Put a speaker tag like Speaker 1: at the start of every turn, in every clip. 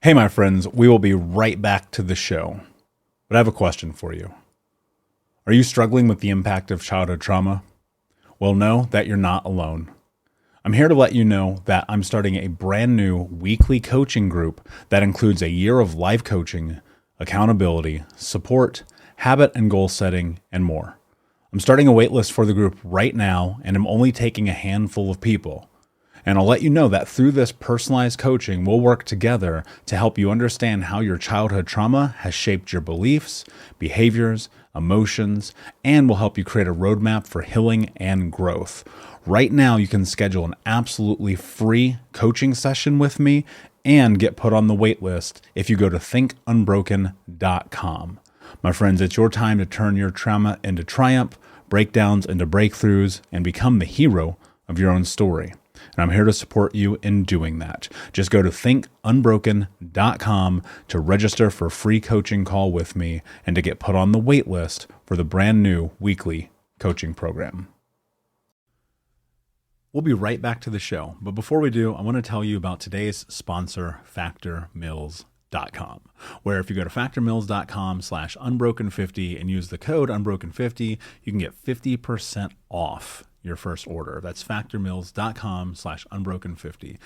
Speaker 1: Hey, my friends, we will be right back to the show. But I have a question for you. Are you struggling with the impact of childhood trauma? Well, know that you're not alone. I'm here to let you know that I'm starting a brand new weekly coaching group that includes a year of life coaching, accountability, support, habit and goal setting, and more. I'm starting a waitlist for the group right now, and I'm only taking a handful of people. And I'll let you know that through this personalized coaching, we'll work together to help you understand how your childhood trauma has shaped your beliefs, behaviors, emotions, and will help you create a roadmap for healing and growth. Right now, you can schedule an absolutely free coaching session with me and get put on the wait list if you go to thinkunbroken.com. My friends, it's your time to turn your trauma into triumph, breakdowns into breakthroughs, and become the hero of your own story. And I'm here to support you in doing that. Just go to thinkunbroken.com to register for a free coaching call with me and to get put on the wait list for the brand new weekly coaching program. We'll be right back to the show. But before we do, I want to tell you about today's sponsor, factormeals.com, where if you go to factormeals.com/unbroken50 and use the code unbroken50, you can get 50% off your first order. That's factormeals.com/unbroken50.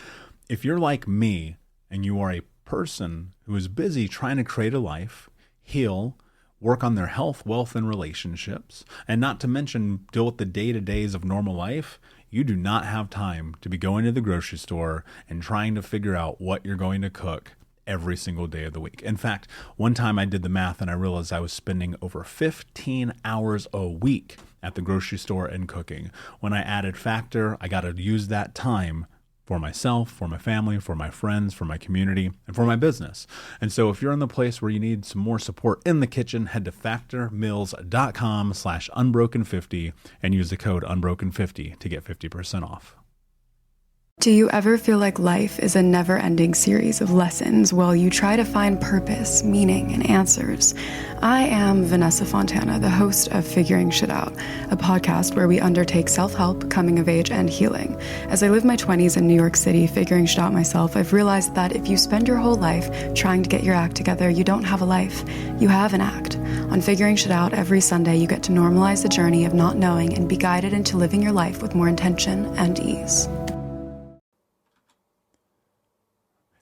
Speaker 1: If you're like me and you are a person who is busy trying to create a life, heal, work on their health, wealth, and relationships, and not to mention deal with the day-to-days of normal life, you do not have time to be going to the grocery store and trying to figure out what you're going to cook every single day of the week. In fact, one time I did the math and I realized I was spending over 15 hours a week at the grocery store and cooking. When I added Factor, I got to use that time for myself, for my family, for my friends, for my community, and for my business. And so if you're in the place where you need some more support in the kitchen, head to factormeals.com/unbroken50 and use the code unbroken50 to get 50% off.
Speaker 2: Do you ever feel like life is a never-ending series of lessons while you try to find purpose, meaning, and answers? I am Vanessa Fontana, the host of Figuring Shit Out, a podcast where we undertake self-help, coming of age, and healing. As I live my 20s in New York City figuring shit out myself, I've realized that if you spend your whole life trying to get your act together, you don't have a life. You have an act. On Figuring Shit Out, every Sunday, you get to normalize the journey of not knowing and be guided into living your life with more intention and ease.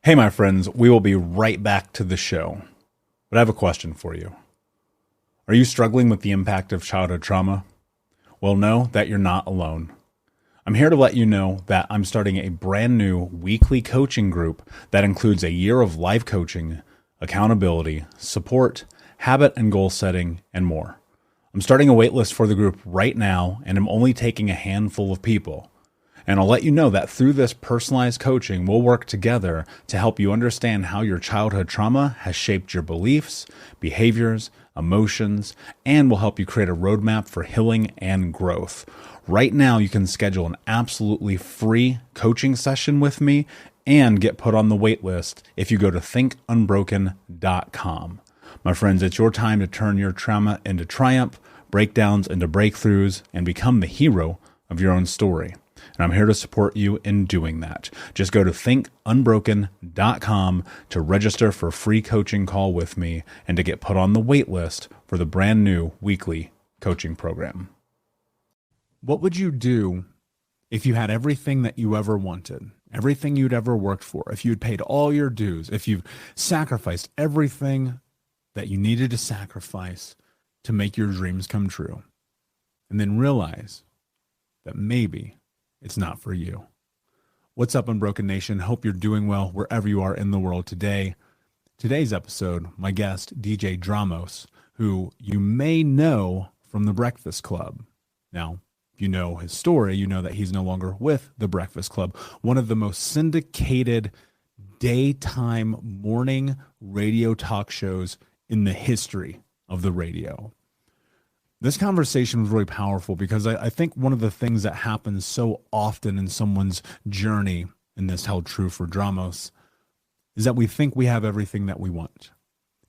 Speaker 1: Hey, my friends, we will be right back to the show. But I have a question for you. Are you struggling with the impact of childhood trauma? Well, know that you're not alone. I'm here to let you know that I'm starting a brand new weekly coaching group that includes a year of life coaching, accountability, support, habit and goal setting, and more. I'm starting a waitlist for the group right now, and I'm only taking a handful of people. And I'll let you know that through this personalized coaching, we'll work together to help you understand how your childhood trauma has shaped your beliefs, behaviors, emotions, and will help you create a roadmap for healing and growth. Right now, you can schedule an absolutely free coaching session with me and get put on the wait list if you go to thinkunbroken.com. My friends, it's your time to turn your trauma into triumph, breakdowns into breakthroughs, and become the hero of your own story. And I'm here to support you in doing that. Just go to thinkunbroken.com to register for a free coaching call with me and to get put on the wait list for the brand new weekly coaching program. What would you do if you had everything that you ever wanted, everything you'd ever worked for, if you'd paid all your dues, if you've sacrificed everything that you needed to sacrifice to make your dreams come true, and then realize that maybe it's not for you? What's up, Unbroken Nation? Hope you're doing well wherever you are in the world today. Today's episode, my guest, DJ Dramos, who you may know from The Breakfast Club. Now, if you know his story, you know that he's no longer with The Breakfast Club, one of the most syndicated daytime morning radio talk shows in the history of the radio. This conversation was really powerful because I think one of the things that happens so often in someone's journey, and this held true for Dramos, is that we think we have everything that we want.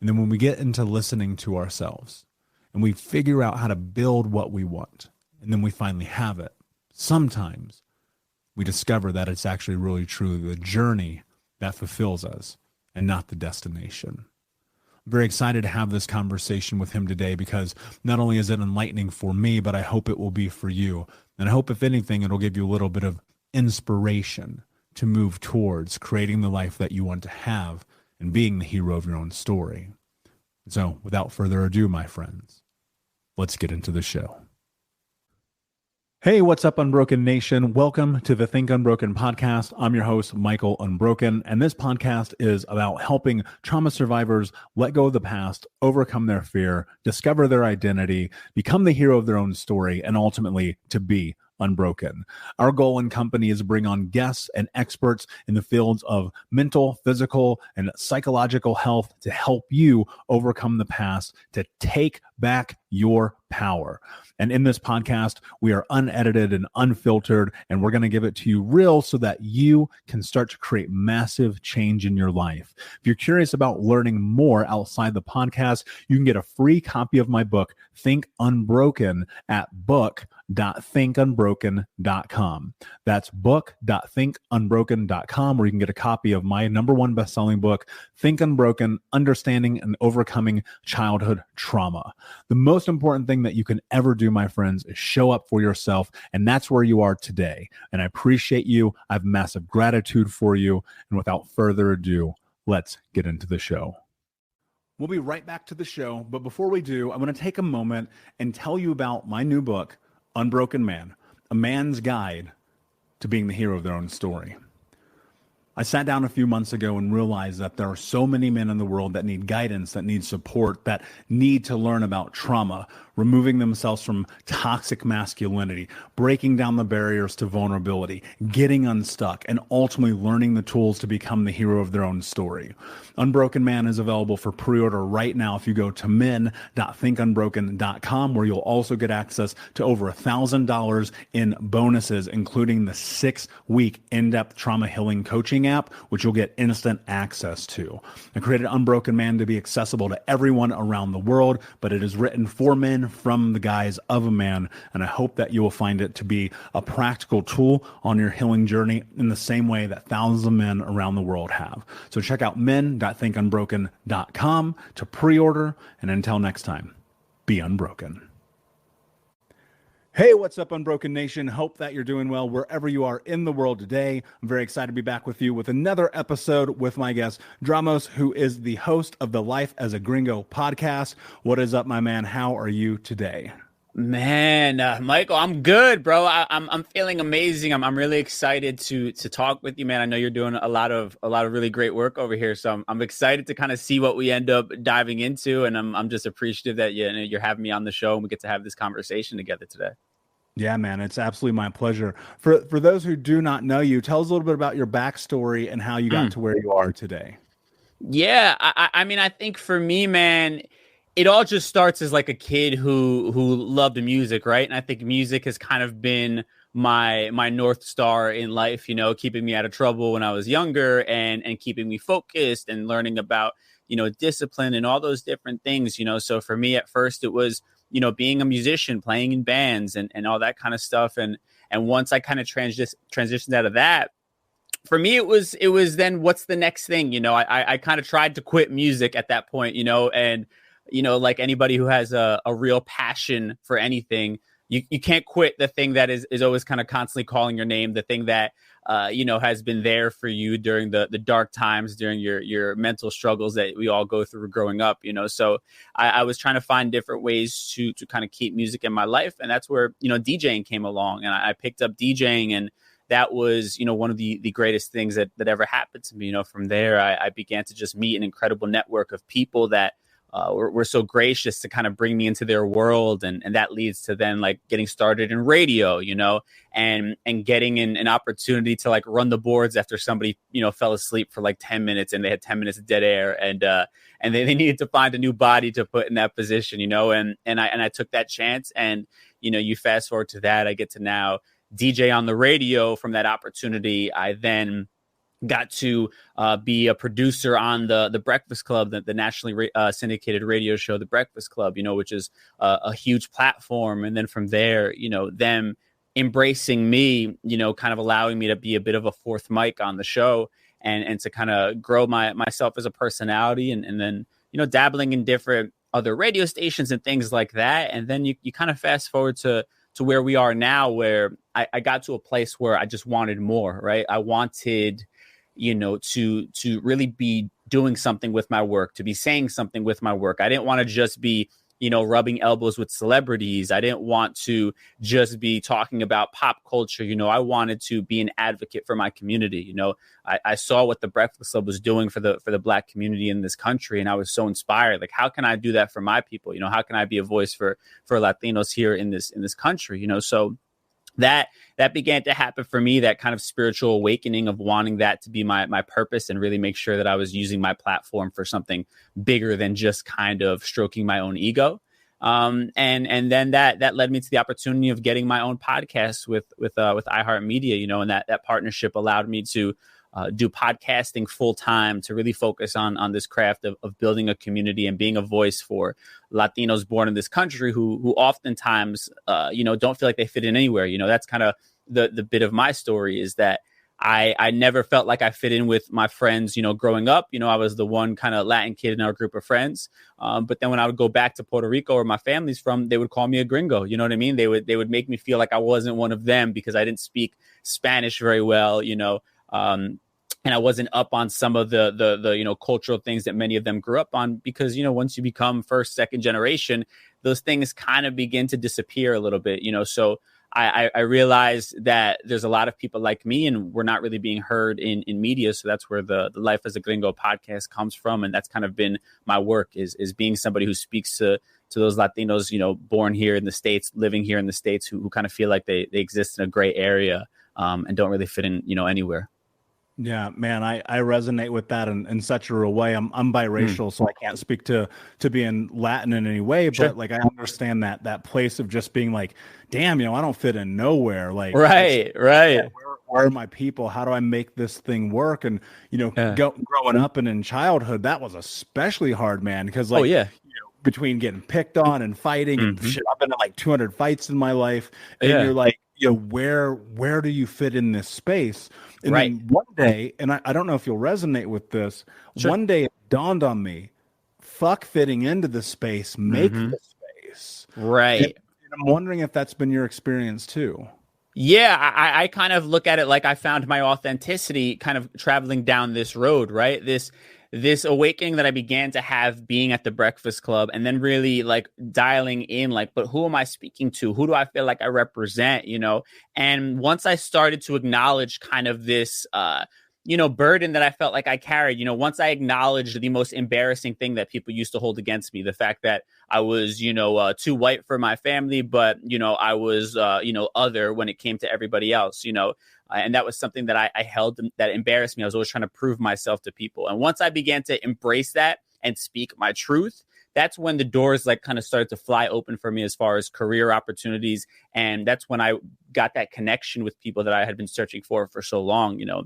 Speaker 1: And then when we get into listening to ourselves and we figure out how to build what we want, and then we finally have it, sometimes we discover that it's actually really truly the journey that fulfills us and not the destination. I'm very excited to have this conversation with him today because not only is it enlightening for me, but I hope it will be for you. And I hope, if anything, it'll give you a little bit of inspiration to move towards creating the life that you want to have and being the hero of your own story. So, without further ado, my friends, let's get into the show. Hey, what's up, Unbroken Nation? Welcome to the Think Unbroken podcast. I'm your host, Michael Unbroken, and this podcast is about helping trauma survivors let go of the past, overcome their fear, discover their identity, become the hero of their own story, and ultimately to be unbroken. Our goal in company is to bring on guests and experts in the fields of mental, physical, and psychological health to help you overcome the past, to take back your power. And in this podcast, we are unedited and unfiltered, and we're going to give it to you real so that you can start to create massive change in your life. If you're curious about learning more outside the podcast, you can get a free copy of my book, Think Unbroken, at book.thinkunbroken.com. That's book.thinkunbroken.com, where you can get a copy of my #1 best-selling book, Think Unbroken: Understanding and Overcoming Childhood Trauma. The most important thing that you can ever do, my friends, is show up for yourself, and that's where you are today. And I appreciate you. I have massive gratitude for you. And without further ado, let's get into the show. We'll be right back to the show, but before we do, I'm going to take a moment and tell you about my new book, Unbroken Man, a man's guide to being the hero of their own story. I sat down a few months ago and realized that there are so many men in the world that need guidance, that need support, that need to learn about trauma, removing themselves from toxic masculinity, breaking down the barriers to vulnerability, getting unstuck, and ultimately learning the tools to become the hero of their own story. Unbroken Man is available for pre-order right now if you go to men.thinkunbroken.com, where you'll also get access to over $1,000 in bonuses, including the 6-week in-depth trauma healing coaching app, which you'll get instant access to. I created Unbroken Man to be accessible to everyone around the world, but it is written for men from the guise of a man, and I hope that you will find it to be a practical tool on your healing journey in the same way that thousands of men around the world have. So check out men.thinkunbroken.com to pre-order, and until next time, be unbroken. Hey, what's up, Unbroken Nation? Hope that you're doing well wherever you are in the world today. I'm very excited to be back with you with another episode with my guest, Dramos, who is the host of the Life as a Gringo podcast. What is up, my man? How are you today?
Speaker 3: Man, Michael, I'm good, bro. I'm feeling amazing. I'm really excited to talk with you, man. I know you're doing a lot of really great work over here, so I'm excited to kind of see what we end up diving into, and I'm just appreciative that you're having me on the show and we get to have this conversation together today.
Speaker 1: Yeah, man, it's absolutely my pleasure. For those who do not know you, tell us a little bit about your backstory and how you got to where you are today.
Speaker 3: Yeah, I mean, I think for me, man, it all just starts as like a kid who loved music, right? And I think music has kind of been my North Star in life, keeping me out of trouble when I was younger and keeping me focused and learning about, discipline and all those different things, So for me at first it was, being a musician, playing in bands and all that kind of stuff. And once I kind of transitioned out of that, for me, it was then what's the next thing? I kind of tried to quit music at that point, and, like anybody who has a real passion for anything, you can't quit the thing that is always kind of constantly calling your name, the thing that, has been there for you during the dark times, during your mental struggles that we all go through growing up, So I was trying to find different ways to kind of keep music in my life. And that's where, DJing came along, and I picked up DJing, and that was, one of the greatest things that ever happened to me. From there, I began to just meet an incredible network of people that were so gracious to kind of bring me into their world. And that leads to then like getting started in radio, and getting an opportunity to like run the boards after somebody, fell asleep for like 10 minutes and they had 10 minutes of dead air, and they needed to find a new body to put in that position, and I took that chance. And, you fast forward to that, I get to now DJ on the radio. From that opportunity, I then got to be a producer on the Breakfast Club, the nationally syndicated radio show, The Breakfast Club, which is a huge platform. And then from there, them embracing me, kind of allowing me to be a bit of a fourth mic on the show. and to kind of grow myself as a personality, and then, you know, dabbling in different other radio stations and things like that. And then you kind of fast forward to where we are now, where I got to a place where I just wanted more, right? I wanted, you know, to really be doing something with my work, to be saying something with my work. I didn't want to just be, you know, rubbing elbows with celebrities. I didn't want to just be talking about pop culture. You know, I wanted to be an advocate for my community. You know, I saw what the Breakfast Club was doing for the Black community in this country, and I was so inspired. Like, how can I do that for my people? You know, how can I be a voice for Latinos here in this country? You know, so that began to happen for me, that kind of spiritual awakening of wanting that to be my purpose, and really make sure that I was using my platform for something bigger than just kind of stroking my own ego. And then that led me to the opportunity of getting my own podcast with iHeartMedia, you know, and that partnership allowed me to do podcasting full time, to really focus on this craft of building a community and being a voice for Latinos born in this country who oftentimes, you know, don't feel like they fit in anywhere. You know, that's kind of the bit of my story, is that I never felt like I fit in with my friends, you know, growing up. You know, I was the one kind of Latin kid in our group of friends. But then when I would go back to Puerto Rico, where my family's from, they would call me a gringo. You know what I mean? They would make me feel like I wasn't one of them because I didn't speak Spanish very well, you know. And I wasn't up on some of the you know, cultural things that many of them grew up on, because, you know, once you become first, second generation, those things kind of begin to disappear a little bit, you know. So I realized that there's a lot of people like me, and we're not really being heard in media. So that's where the Life as a Gringo podcast comes from. And that's kind of been my work, is being somebody who speaks to those Latinos, you know, born here in the States, living here in the States, who kind of feel like they exist in a gray area and don't really fit in, you know, anywhere.
Speaker 1: Yeah, man, I resonate with that in such a real way. I'm biracial, so I can't speak to being Latin in any way,
Speaker 3: Sure.
Speaker 1: but like, I understand that place of just being like, damn, you know, I don't fit in nowhere. Like,
Speaker 3: Right.
Speaker 1: where are my people? How do I make this thing work? And, you know, growing up and in childhood, that was especially hard, man, because like, you know, between getting picked on and fighting and shit, I've been in like 200 fights in my life, and you're like, you know, where do you fit in this space? And then one day, and I don't know if you'll resonate with this, one day it dawned on me, fuck fitting into the space, make the space.
Speaker 3: Right.
Speaker 1: And I'm wondering if that's been your experience too.
Speaker 3: Yeah, I kind of look at it like I found my authenticity kind of traveling down this road, right? This awakening that I began to have being at the Breakfast Club, and then really like dialing in, like, but who am I speaking to? Who do I feel like I represent, you know? And once I started to acknowledge kind of this, you know, burden that I felt like I carried, you know, once I acknowledged the most embarrassing thing that people used to hold against me, the fact that I was, you know, too white for my family, but, you know, I was, you know, other when it came to everybody else, you know. And that was something that I held that embarrassed me. I was always trying to prove myself to people. And once I began to embrace that and speak my truth, that's when the doors like kind of started to fly open for me as far as career opportunities. And that's when I got that connection with people that I had been searching for so long, you know.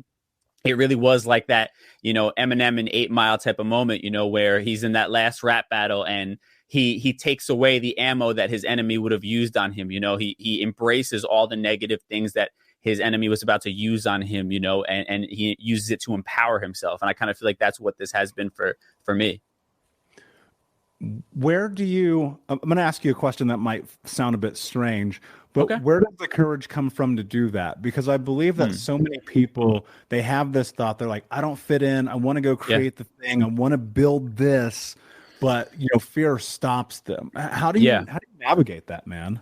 Speaker 3: It really was like that, you know, Eminem in 8 Mile type of moment, you know, where he's in that last rap battle and he takes away the ammo that his enemy would have used on him. You know, he embraces all the negative things that his enemy was about to use on him, you know, and he uses it to empower himself. And I kind of feel like that's what this has been for me.
Speaker 1: Where do you, I'm going to ask you a question that might sound a bit strange, but where does the courage come from to do that? Because I believe that so many people, they have this thought, they're like, I don't fit in. I want to go create the thing. I want to build this, but you know, fear stops them. How do you navigate that, man?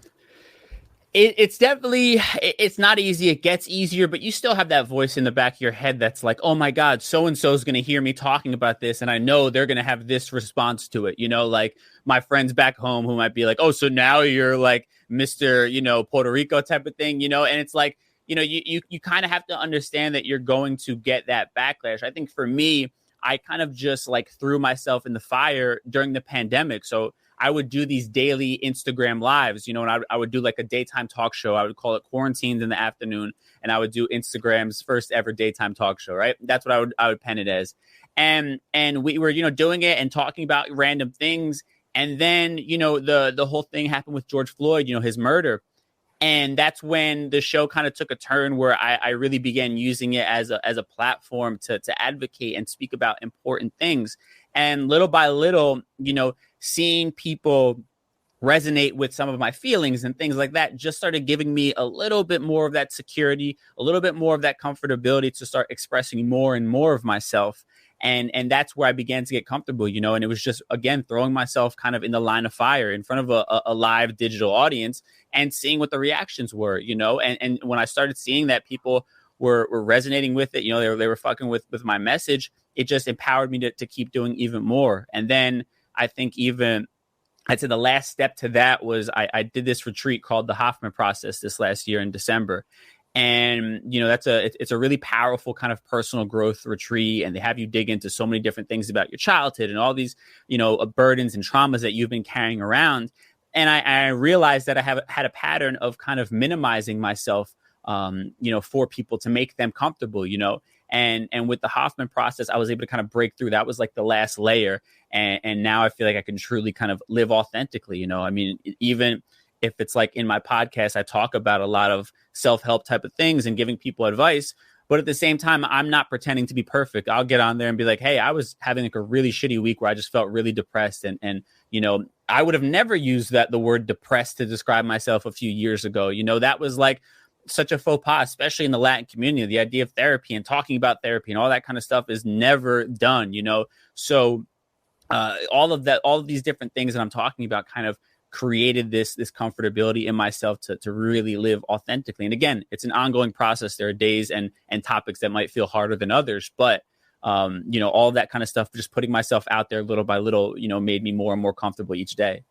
Speaker 3: It's definitely, it's not easy. It gets easier, but you still have that voice in the back of your head that's like, oh my God, so-and-so is going to hear me talking about this. And I know they're going to have this response to it. You know, like my friends back home who might be like, oh, so now you're like Mr., you know, Puerto Rico type of thing, you know? And it's like, you know, you kind of have to understand that you're going to get that backlash. I think for me, I kind of just like threw myself in the fire during the pandemic. So I would do these daily Instagram lives, you know, and I would do like a daytime talk show. I would call it Quarantined in the Afternoon, and I would do Instagram's first ever daytime talk show, right? That's what I would pen it as. And we were, you know, doing it and talking about random things. And then, you know, the whole thing happened with George Floyd, you know, his murder. And that's when the show kind of took a turn where I really began using it as a platform to advocate and speak about important things. And little by little, seeing people resonate with some of my feelings and things like that just started giving me a little bit more of that security, a little bit more of that comfortability to start expressing more and more of myself. And that's where I began to get comfortable, and it was just, again, throwing myself kind of in the line of fire in front of a live digital audience and seeing what the reactions were, and when I started seeing that people were resonating with it, they were fucking with my message, it just empowered me to keep doing even more. And then I think I'd say the last step to that was I did this retreat called the Hoffman Process this last year in December. And, it's a really powerful kind of personal growth retreat. And they have you dig into so many different things about your childhood and all these, burdens and traumas that you've been carrying around. And I realized that I have had a pattern of kind of minimizing myself, for people to make them comfortable, and with the Hoffman Process, I was able to kind of break through. That was like the last layer. And now I feel like I can truly kind of live authentically. I mean, even if it's like in my podcast, I talk about a lot of self-help type of things and giving people advice. But at the same time, I'm not pretending to be perfect. I'll get on there and be like, hey, I was having like a really shitty week where I just felt really depressed. And I would have never used the word depressed to describe myself a few years ago. That was like such a faux pas, especially in the Latin community. The idea of therapy and talking about therapy and all that kind of stuff is never done, So all of these different things that I'm talking about kind of created this comfortability in myself to really live authentically. And again, it's an ongoing process. There are days and topics that might feel harder than others, but all of that kind of stuff, just putting myself out there little by little, made me more and more comfortable each day.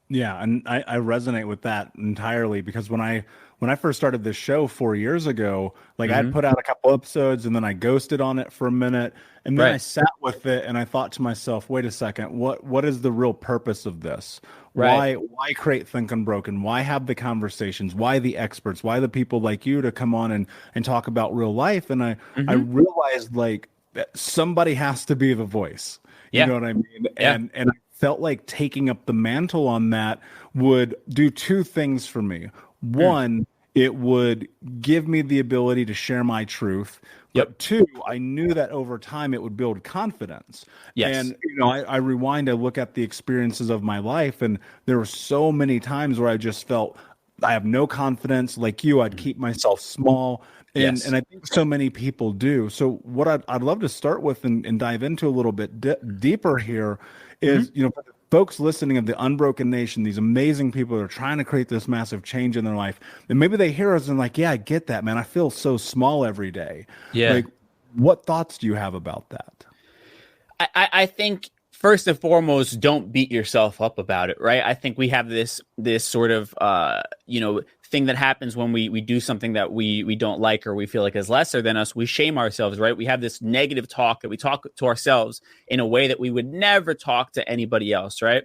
Speaker 1: Yeah. And I resonate with that entirely, because when I first started this show 4 years ago, like I'd put out a couple episodes and then I ghosted on it for a minute, and then I sat with it and I thought to myself, wait a second, what is the real purpose of this? Why create Think Unbroken? Why have the conversations? Why the experts? Why the people like you to come on and talk about real life? And I realized like somebody has to be the voice. You know what I mean?
Speaker 3: Yeah.
Speaker 1: And I felt like taking up the mantle on that would do two things for me. One, it would give me the ability to share my truth. But two, I knew that over time it would build confidence.
Speaker 3: Yes.
Speaker 1: And, I rewind, I look at the experiences of my life, and there were so many times where I just felt I have no confidence. Like you, I'd keep myself small. And I think so many people do. So what I'd love to start with and dive into a little bit deeper here is, for the folks listening of the Unbroken Nation, these amazing people that are trying to create this massive change in their life, and maybe they hear us and like, yeah, I get that, man. I feel so small every day.
Speaker 3: Yeah.
Speaker 1: Like, what thoughts do you have about that?
Speaker 3: I think first and foremost, don't beat yourself up about it, right? I think we have this sort of, thing that happens when we do something that we don't like or we feel like is lesser than us. We shame ourselves, right? We have this negative talk that we talk to ourselves in a way that we would never talk to anybody else, right?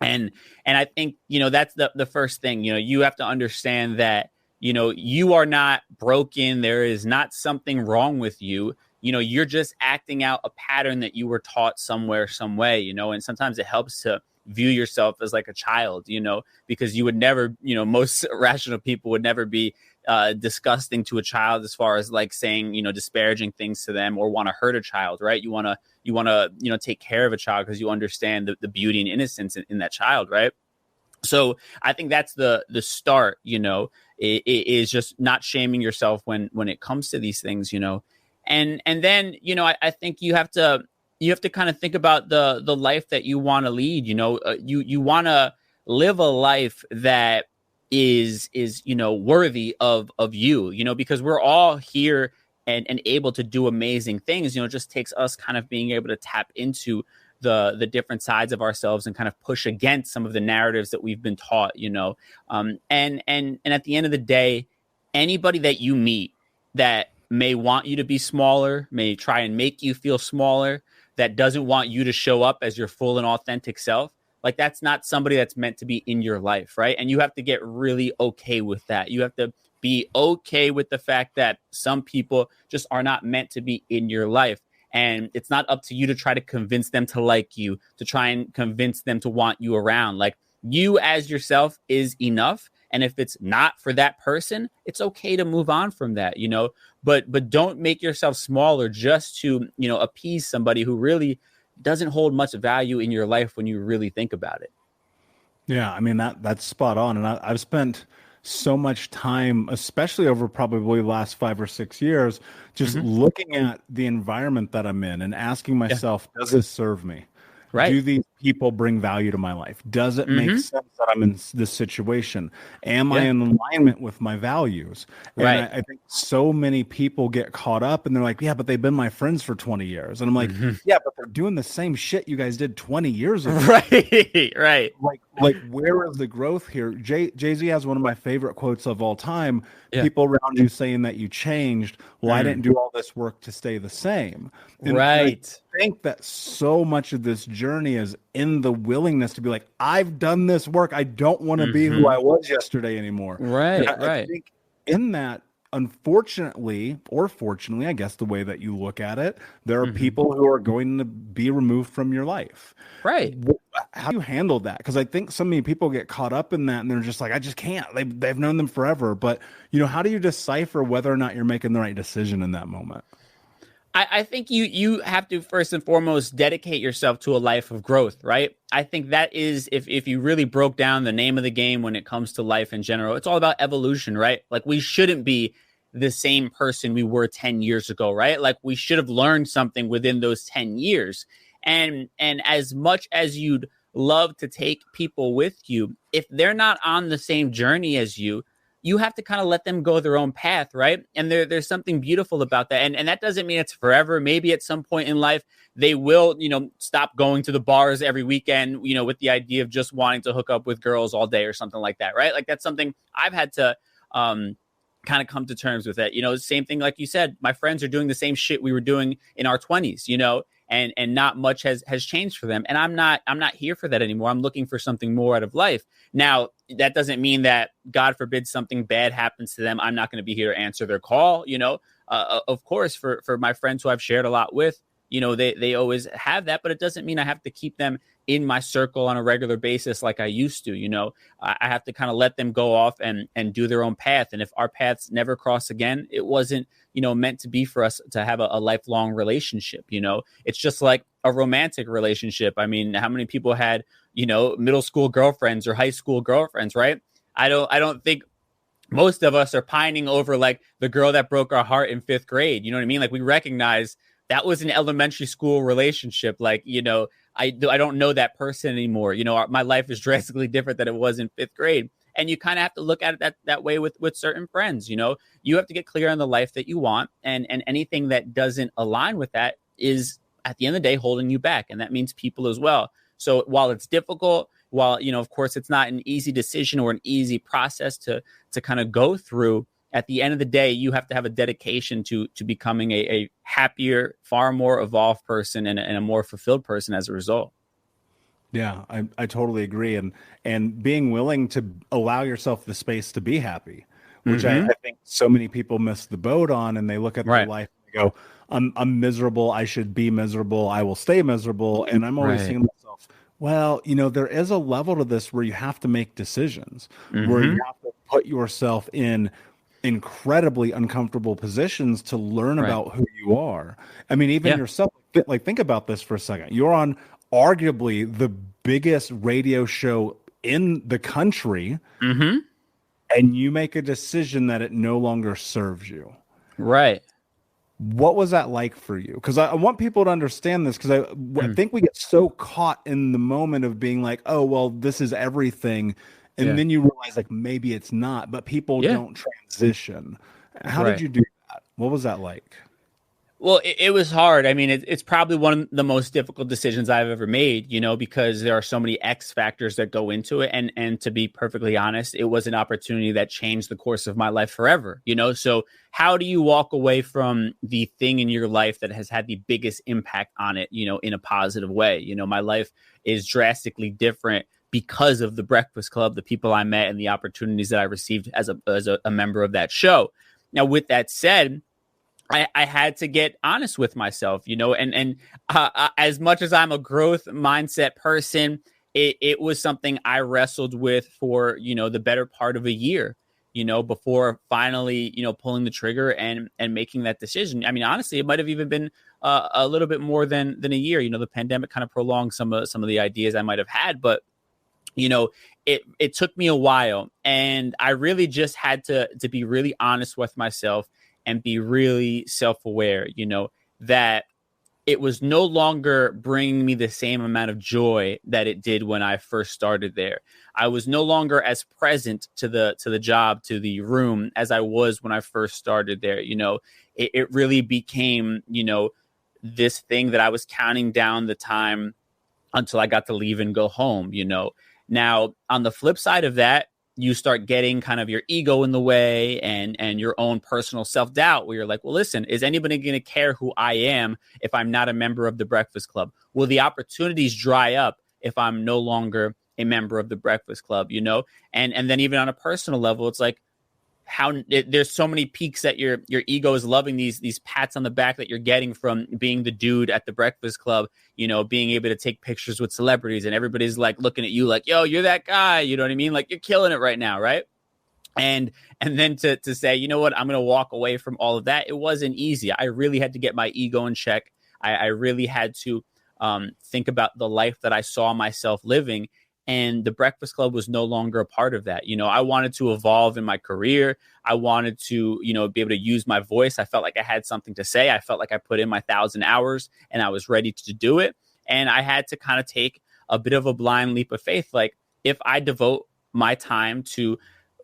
Speaker 3: And I think, that's the first thing. You have to understand that, you are not broken. There is not something wrong with you. You're just acting out a pattern that you were taught somewhere, some way, and sometimes it helps to view yourself as like a child, because you would never, most rational people would never be disgusting to a child as far as like saying, disparaging things to them or want to hurt a child, right? You want to, take care of a child because you understand the beauty and innocence in that child, right? So I think that's the start, it is just not shaming yourself when it comes to these things, and then, I think you have to kind of think about the life that you want to lead. You want to live a life that is worthy of you, because we're all here and able to do amazing things. It just takes us kind of being able to tap into the different sides of ourselves and kind of push against some of the narratives that we've been taught, and at the end of the day, anybody that you meet that may want you to be smaller, may try and make you feel smaller, that doesn't want you to show up as your full and authentic self, like that's not somebody that's meant to be in your life, right? And you have to get really okay with that. You have to be okay with the fact that some people just are not meant to be in your life. And it's not up to you to try to convince them to like you, to try and convince them to want you around. Like, you as yourself is enough. And if it's not for that person, it's okay to move on from that, but don't make yourself smaller just to, appease somebody who really doesn't hold much value in your life when you really think about it.
Speaker 1: Yeah, I mean, that's spot on. And I've spent so much time, especially over probably the last 5 or 6 years, just looking at the environment that I'm in and asking myself, does this serve me?
Speaker 3: Right.
Speaker 1: Do these people bring value to my life? Does it make sense that I'm in this situation? Am I in alignment with my values? And
Speaker 3: Right.
Speaker 1: I think so many people get caught up and they're like, yeah, but they've been my friends for 20 years. And I'm like, yeah, but they're doing the same shit you guys did 20 years ago.
Speaker 3: Right.
Speaker 1: Like where is the growth here? Jay-Z has one of my favorite quotes of all time.
Speaker 3: Yeah.
Speaker 1: People around you saying that you changed. Well, I didn't do all this work to stay the same. And I think that so much of this journey is in the willingness to be like, I've done this work. I don't want to be who I was yesterday anymore.
Speaker 3: Right.
Speaker 1: I think in that, unfortunately, or fortunately, I guess the way that you look at it, there are people who are going to be removed from your life.
Speaker 3: Right.
Speaker 1: How do you handle that? Because I think so many people get caught up in that and they're just like, I just can't. They've known them forever. But, how do you decipher whether or not you're making the right decision in that moment?
Speaker 3: I think you have to first and foremost dedicate yourself to a life of growth, right? I think that is, if you really broke down the name of the game when it comes to life in general, it's all about evolution, right? Like we shouldn't be the same person we were 10 years ago, right? Like we should have learned something within those 10 years. And as much as you'd love to take people with you, if they're not on the same journey as you, you have to kind of let them go their own path, right? And there's something beautiful about that. And that doesn't mean it's forever. Maybe at some point in life, they will, stop going to the bars every weekend, with the idea of just wanting to hook up with girls all day or something like that, right? Like that's something I've had to kind of come to terms with it. Same thing, like you said, my friends are doing the same shit we were doing in our 20s, and not much has changed for them. And I'm not here for that anymore. I'm looking for something more out of life. Now, that doesn't mean that, God forbid, something bad happens to them, I'm not going to be here to answer their call. Of course, for my friends who I've shared a lot with, they always have that, but it doesn't mean I have to keep them in my circle on a regular basis like I used to. I have to kind of let them go off and do their own path. And if our paths never cross again, it wasn't, meant to be for us to have a lifelong relationship. It's just like a romantic relationship. I mean, how many people had, middle school girlfriends or high school girlfriends, right? I don't think most of us are pining over like the girl that broke our heart in 5th grade. You know what I mean? Like we recognize that was an elementary school relationship. Like, I don't know that person anymore. My life is drastically different than it was in 5th grade. And you kind of have to look at it that way with certain friends. You have to get clear on the life that you want. And anything that doesn't align with that is, at the end of the day, holding you back. And that means people as well. So while it's difficult, of course, it's not an easy decision or an easy process to kind of go through, at the end of the day, you have to have a dedication to becoming a happier, far more evolved person and a more fulfilled person as a result.
Speaker 1: Yeah, I totally agree. And being willing to allow yourself the space to be happy, which I think so many people miss the boat on, and they look at their life and they go, I'm miserable. I should be miserable. I will stay miserable. And I'm always thinking to myself, well, there is a level to this where you have to make decisions, where you have to put yourself in incredibly uncomfortable positions to learn about who you are. I mean, even yourself, like think about this for a second. You're on arguably the biggest radio show in the country, and you make a decision that it no longer serves you.
Speaker 3: Right.
Speaker 1: What was that like for you? Because I want people to understand this, because I think we get so caught in the moment of being like, oh, well, this is everything. And then you realize like maybe it's not, but people don't transition. How did you do that? What was that like?
Speaker 3: Well, it was hard. I mean, it's probably one of the most difficult decisions I've ever made, because there are so many X factors that go into it. And to be perfectly honest, it was an opportunity that changed the course of my life forever, So how do you walk away from the thing in your life that has had the biggest impact on it, in a positive way? My life is drastically different because of the Breakfast Club, the people I met, and the opportunities that I received as a member of that show. Now, with that said, I had to get honest with myself, and as much as I'm a growth mindset person, it was something I wrestled with for, the better part of a year, before finally, pulling the trigger and making that decision. I mean, honestly, it might have even been a little bit more than a year. The pandemic kind of prolonged some of the ideas I might have had, but it took me a while, and I really just had to be really honest with myself and be really self-aware, that it was no longer bringing me the same amount of joy that it did when I first started there. I was no longer as present to the job, to the room, as I was when I first started there. It really became, this thing that I was counting down the time until I got to leave and go home. Now, on the flip side of that, you start getting kind of your ego in the way and your own personal self-doubt, where you're like, well, listen, is anybody going to care who I am if I'm not a member of the Breakfast Club? Will the opportunities dry up if I'm no longer a member of the Breakfast Club, And then even on a personal level, it's like, there's so many peaks that your ego is loving, these pats on the back that you're getting from being the dude at the Breakfast Club, being able to take pictures with celebrities, and everybody's like looking at you like, yo, you're that guy, you know what I mean? Like, you're killing it right now, right? And then to say, you know what, I'm going to walk away from all of that. It wasn't easy. I really had to get my ego in check. I really had to think about the life that I saw myself living. And the Breakfast Club was no longer a part of that. I wanted to evolve in my career. I wanted to, be able to use my voice. I felt like I had something to say. I felt like I put in my 1,000 hours and I was ready to do it. And I had to kind of take a bit of a blind leap of faith. Like, if I devote my time to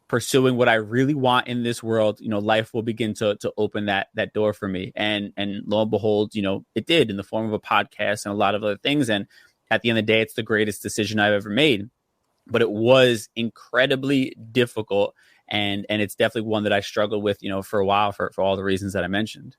Speaker 3: pursuing what I really want in this world, life will begin to open that door for me. And lo and behold, it did, in the form of a podcast and a lot of other things. And at the end of the day, it's the greatest decision I've ever made. But it was incredibly difficult. And it's definitely one that I struggled with, for a while, for all the reasons that I mentioned.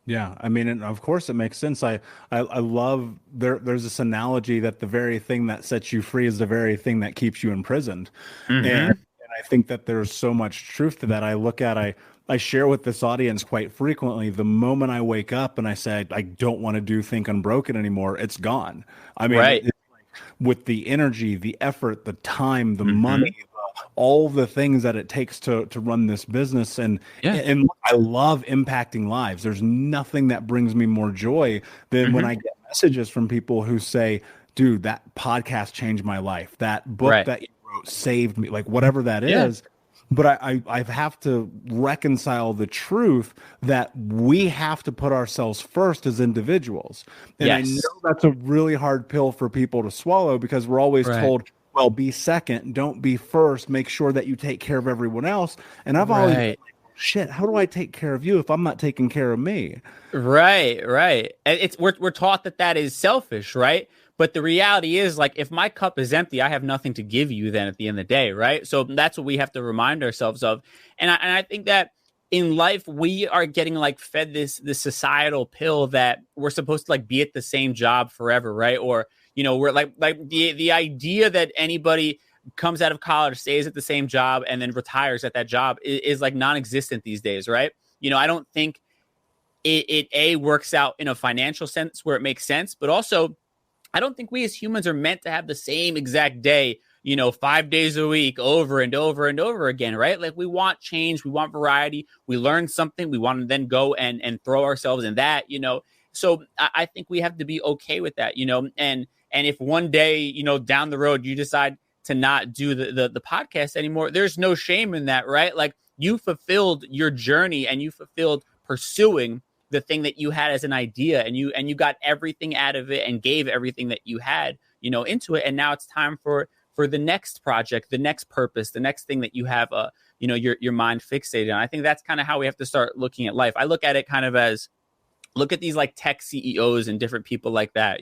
Speaker 1: Yeah, I mean, and of course it makes sense. I love there's this analogy that the very thing that sets you free is the very thing that keeps you imprisoned.
Speaker 3: Mm-hmm.
Speaker 1: And I think that there's so much truth to that. I share with this audience quite frequently, the moment I wake up and I say, I don't want to do Think Unbroken anymore, it's gone. I mean,
Speaker 3: right.
Speaker 1: It's like, with the energy, the effort, the time, the money, all the things that it takes to run this business. And I love impacting lives. There's nothing that brings me more joy than when I get messages from people who say, dude, that podcast changed my life. That book that you wrote saved me, like whatever that is. But I have to reconcile the truth that we have to put ourselves first as individuals. And I know that's a really hard pill for people to swallow, because we're always told, well, be second, don't be first, make sure that you take care of everyone else. And I've always been like, shit, how do I take care of you if I'm not taking care of me?
Speaker 3: Right. And we're taught that is selfish, right? But the reality is, like, if my cup is empty, I have nothing to give you then at the end of the day, right? So that's what we have to remind ourselves of. And I think that in life, we are getting like fed this societal pill that we're supposed to like be at the same job forever, right? Or, we're like the idea that anybody comes out of college, stays at the same job, and then retires at that job is like non-existent these days, right? I don't think it works out in a financial sense where it makes sense, but also I don't think we as humans are meant to have the same exact day, 5 days a week over and over and over again, right? Like, we want change, we want variety, we learn something, we want to then go and throw ourselves in that, So I think we have to be okay with that, and if one day, down the road, you decide to not do the podcast anymore, there's no shame in that, right? Like, you fulfilled your journey and you fulfilled pursuing the thing that you had as an idea, and you got everything out of it and gave everything that you had, into it. And now it's time for the next project, the next purpose, the next thing that you have, your mind fixated on. I think that's kind of how we have to start looking at life. I look at it kind of as, look at these like tech CEOs and different people like that.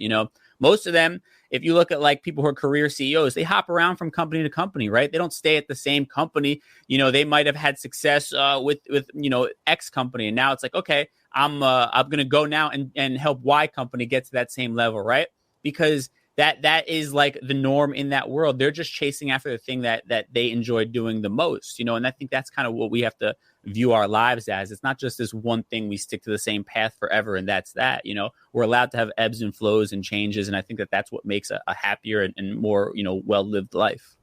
Speaker 3: Most of them, if you look at like people who are career CEOs, they hop around from company to company, right? They don't stay at the same company. They might have had success with X company, and now it's like, okay, I'm going to go now and help Y company get to that same level, right? Because that is like the norm in that world. They're just chasing after the thing that they enjoy doing the most, and I think that's kind of what we have to view our lives as. It's not just this one thing we stick to the same path forever and that's that. We're allowed to have ebbs and flows and changes, and I think that that's what makes a happier and more well-lived life.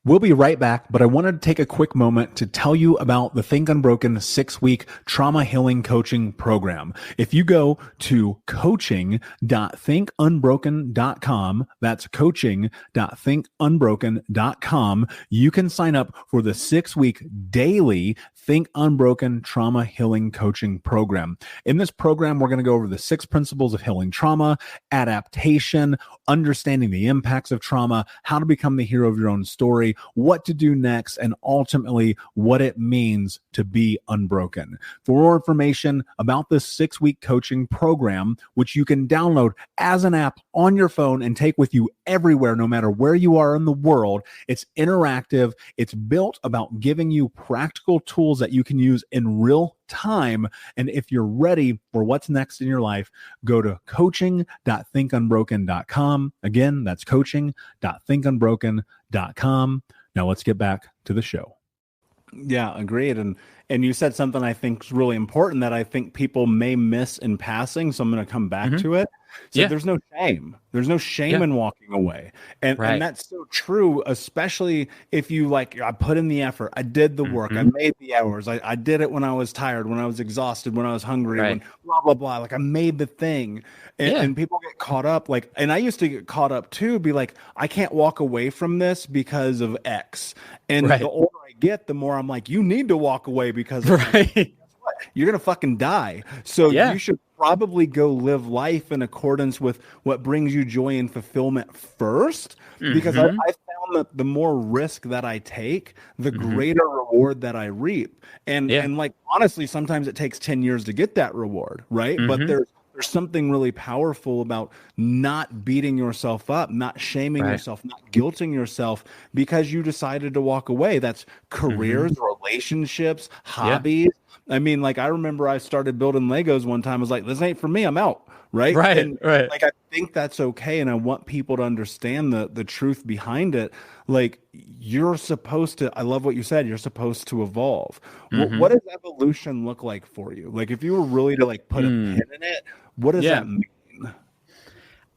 Speaker 1: We'll be right back, but I wanted to take a quick moment to tell you about the Think Unbroken 6-week trauma healing coaching program. If you go to coaching.thinkunbroken.com, that's coaching.thinkunbroken.com, you can sign up for the 6-week daily Think Unbroken trauma healing coaching program. In this program, we're going to go over the 6 principles of healing trauma, adaptation, understanding the impacts of trauma, how to become the hero of your own story, what to do next, and ultimately what it means to be unbroken. For more information about this 6-week coaching program, which you can download as an app on your phone and take with you everywhere, no matter where you are in the world, it's interactive. It's built about giving you practical tools that you can use in real time. And if you're ready for what's next in your life, go to coaching.thinkunbroken.com. Again, that's coaching.thinkunbroken.com. Now let's get back to the show. Yeah, agreed. And you said something I think is really important that I think people may miss in passing. So I'm going to come back to it. So there's no shame. There's no shame in walking away. And that's so true, especially if you I put in the effort. I did the work. I made the hours. I did it when I was tired, when I was exhausted, when I was hungry, when blah, blah, blah. I made the thing. And people get caught up. And I used to get caught up too, be like, I can't walk away from this because of X. And the older I get, the more I'm like, you need to walk away because of you're going to fucking die. So you should probably go live life in accordance with what brings you joy and fulfillment first, because I found that the more risk that I take, the greater reward that I reap. And honestly, sometimes it takes 10 years to get that reward, right? But there's something really powerful about not beating yourself up, not shaming yourself, not guilting yourself because you decided to walk away. That's careers, relationships, hobbies. I mean, I remember I started building Legos one time. I was like, this ain't for me. I'm out. Right. I think that's okay. And I want people to understand the truth behind it. You're supposed to, I love what you said, you're supposed to evolve. What does evolution look like for you? If you were really to put a pin in it, what does that mean?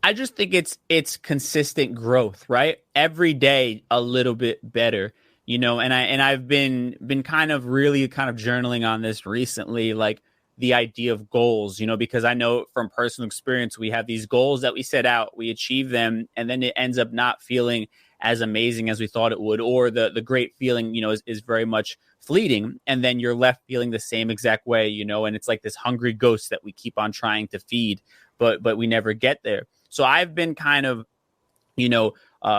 Speaker 3: I just think it's consistent growth, right? Every day a little bit better. And I've been kind of journaling on this recently, the idea of goals, because I know from personal experience, we have these goals that we set out, we achieve them, and then it ends up not feeling as amazing as we thought it would, or the great feeling, is very much fleeting. And then you're left feeling the same exact way, and it's like this hungry ghost that we keep on trying to feed, but we never get there. So I've been kind of,